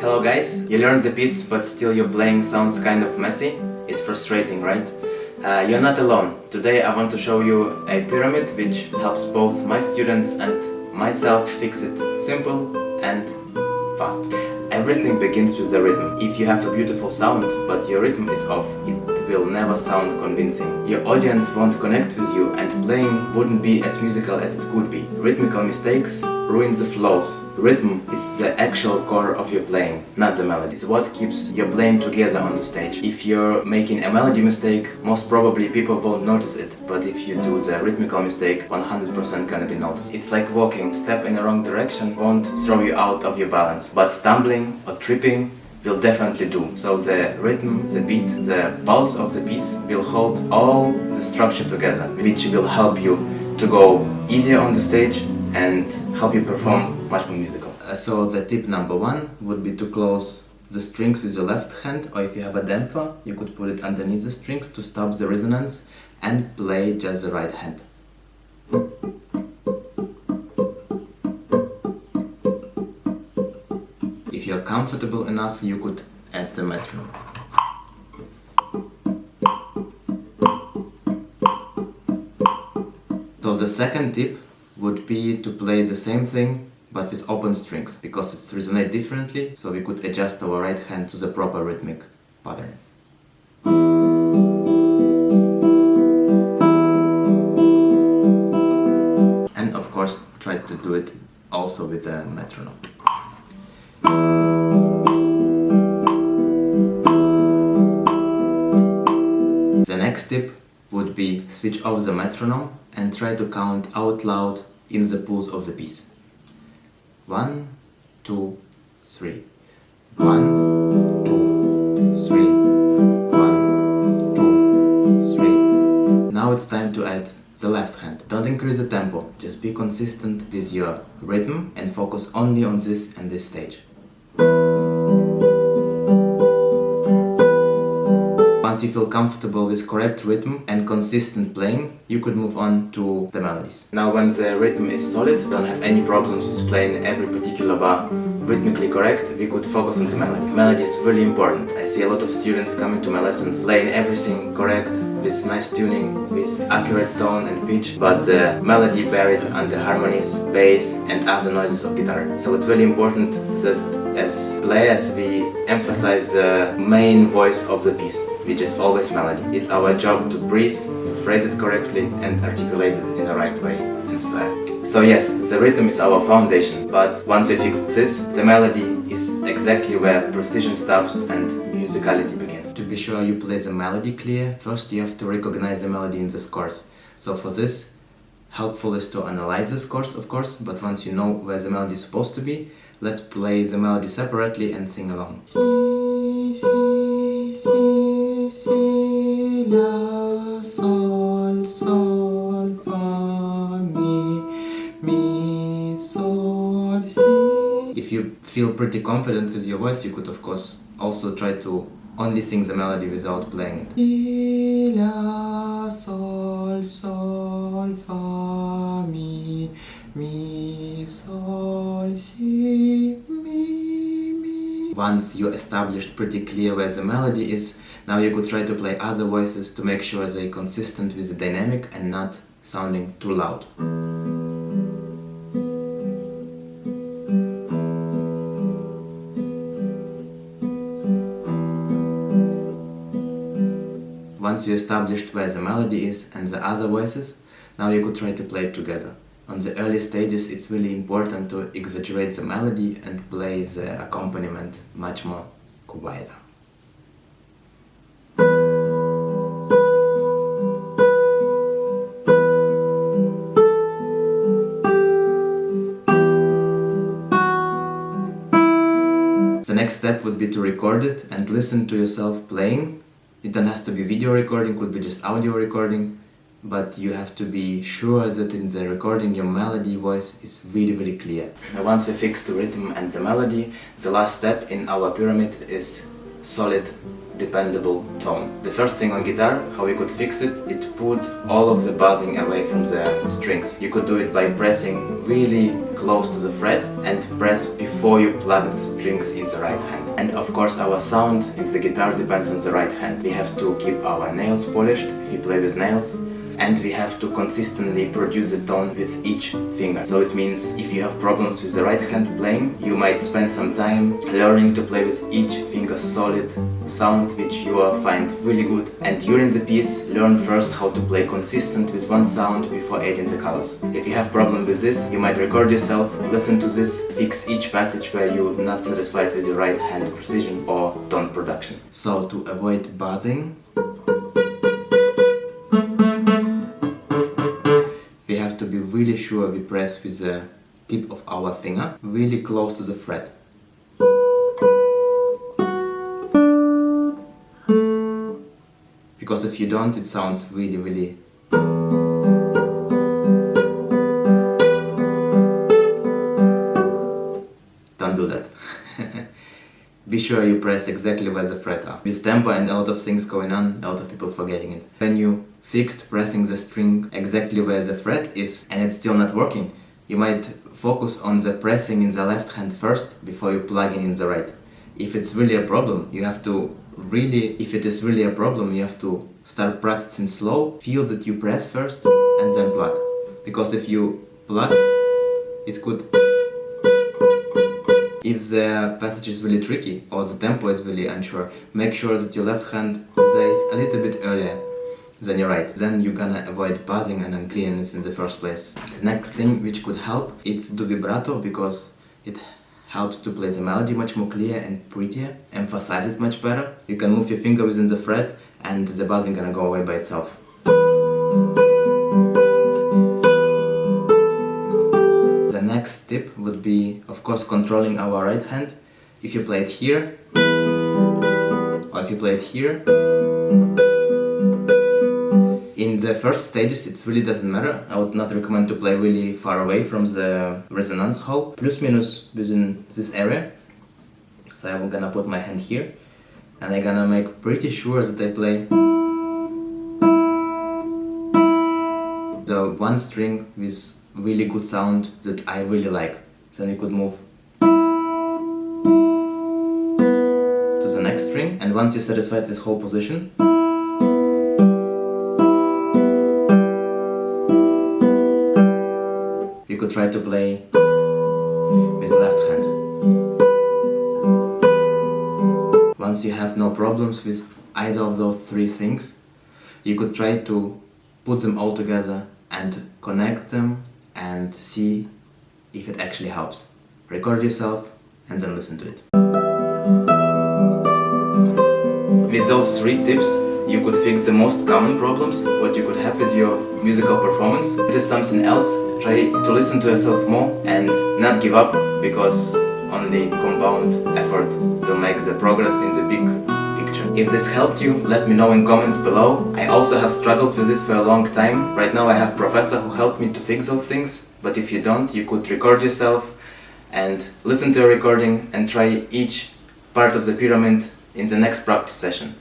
Hello guys, you learned the piece but still your playing sounds kind of messy? It's frustrating, right? You're not alone. Today I want to show you a pyramid which helps both my students and myself fix it simple and fast. Everything begins with the rhythm. If you have a beautiful sound but your rhythm is off, it will never sound convincing. Your audience won't connect with you and playing wouldn't be as musical as it could be. Rhythmical mistakes ruin the flows. Rhythm is the actual core of your playing, not the melody. It's what keeps your playing together on the stage. If you're making a melody mistake, most probably people won't notice it, but if you do the rhythmical mistake, 100% gonna be noticed. It's like walking. Step in the wrong direction won't throw you out of your balance, but stumbling or tripping will definitely do. So the rhythm, the beat, the pulse of the piece will hold all the structure together, which will help you to go easier on the stage and help you perform much more musical. So the tip number one would be to close the strings with your left hand, or if you have a damper, you could put it underneath the strings to stop the resonance and play just the right hand. If you're comfortable enough, you could add the metronome. So the second tip would be to play the same thing but with open strings, because it resonates differently, so we could adjust our right hand to the proper rhythmic pattern. And of course try to do it also with the metronome. The next tip would be switch off the metronome and try to count out loud in the pulse of the piece. 1, 2, 3. 1, 2, 3. 1, 2, 3. Now it's time to add the left hand. Don't increase the tempo, just be consistent with your rhythm and focus only on this and this stage. Once you feel comfortable with correct rhythm and consistent playing, you could move on to the melodies. Now when the rhythm is solid, don't have any problems with playing every particular bar rhythmically correct, we could focus on the melody. Melody is really important. I see a lot of students coming to my lessons playing everything correct, with nice tuning, with accurate tone and pitch, but the melody buried under harmonies, bass and other noises of guitar. So it's really important that as players we emphasize the main voice of the piece, which is always melody. It's our job to breathe, to phrase it correctly and articulate it in the right way and style. So yes, the rhythm is our foundation, but once we fix this, the melody is exactly where precision stops and musicality begins. To be sure you play the melody clear, first you have to recognize the melody in the scores. So for this, helpful is to analyze the scores, of course, but once you know where the melody is supposed to be, let's play the melody separately and sing along. Si, si, si, si, la, sol, sol, fa, mi, sol, si. If you feel pretty confident with your voice, you could of course also try to only sing the melody without playing it. Si, la, sol, sol, fa, mi, sol, si, mi. Once you established pretty clear where the melody is, now you could try to play other voices to make sure they're consistent with the dynamic and not sounding too loud. Once you established where the melody is and the other voices, now you could try to play it together. On the early stages, it's really important to exaggerate the melody and play the accompaniment much more quieter. The next step would be to record it and listen to yourself playing. It don't have to be video recording, could be just audio recording. But you have to be sure that in the recording your melody voice is really clear. Now once we fix the rhythm and the melody, the last step in our pyramid is solid, dependable tone. The first thing on guitar, how we could fix it, it put all of the buzzing away from the strings. You could do it by pressing really close to the fret and press before you plug the strings in the right hand. And of course our sound in the guitar depends on the right hand. We have to keep our nails polished if you play with nails, and we have to consistently produce the tone with each finger. So it means if you have problems with the right hand playing, you might spend some time learning to play with each finger solid sound which you will find really good. And during the piece, learn first how to play consistent with one sound before adding the colors. If you have problem with this, you might record yourself, listen to this, fix each passage where you're not satisfied with your right hand precision or tone production. So to avoid buzzing, we have to be really sure we press with the tip of our finger really close to the fret. Because if you don't, it sounds really don't do that. Be sure you press exactly where the fret are. With tempo and a lot of things going on, a lot of people forgetting it. When you fixed pressing the string exactly where the fret is and it's still not working, you might focus on the pressing in the left hand first before you plug in the right. If it's really a problem, you have to start practicing slow, feel that you press first and then plug. Because if you plug, it's good. If the passage is really tricky or the tempo is really unsure, make sure that your left hand plays a little bit earlier than your right. Then you're gonna avoid buzzing and uncleanness in the first place. The next thing which could help is do vibrato, because it helps to play the melody much more clear and prettier, emphasize it much better. You can move your finger within the fret and the buzzing gonna go away by itself. The next tip would be, of course, controlling our right hand. If you play it here, or if you play it here, in the first stages it really doesn't matter. I would not recommend to play really far away from the resonance hole, plus minus within this area. So I'm gonna put my hand here and I'm gonna make pretty sure that I play the one string with really good sound that I really like. Then we could move to the next string, and once you're satisfied with this whole position, you could try to play with the left hand. Once you have no problems with either of those three things, you could try to put them all together and connect them and see if it actually helps. Record yourself and then listen to it. With those three tips, you could fix the most common problems what you could have with your musical performance. If it is something else, try to listen to yourself more and not give up, because only compound effort will make the progress in the big picture. If this helped you, let me know in comments below. I also have struggled with this for a long time. Right now I have a professor who helped me to fix those things, but if you don't, you could record yourself and listen to a recording and try each part of the pyramid in the next practice session.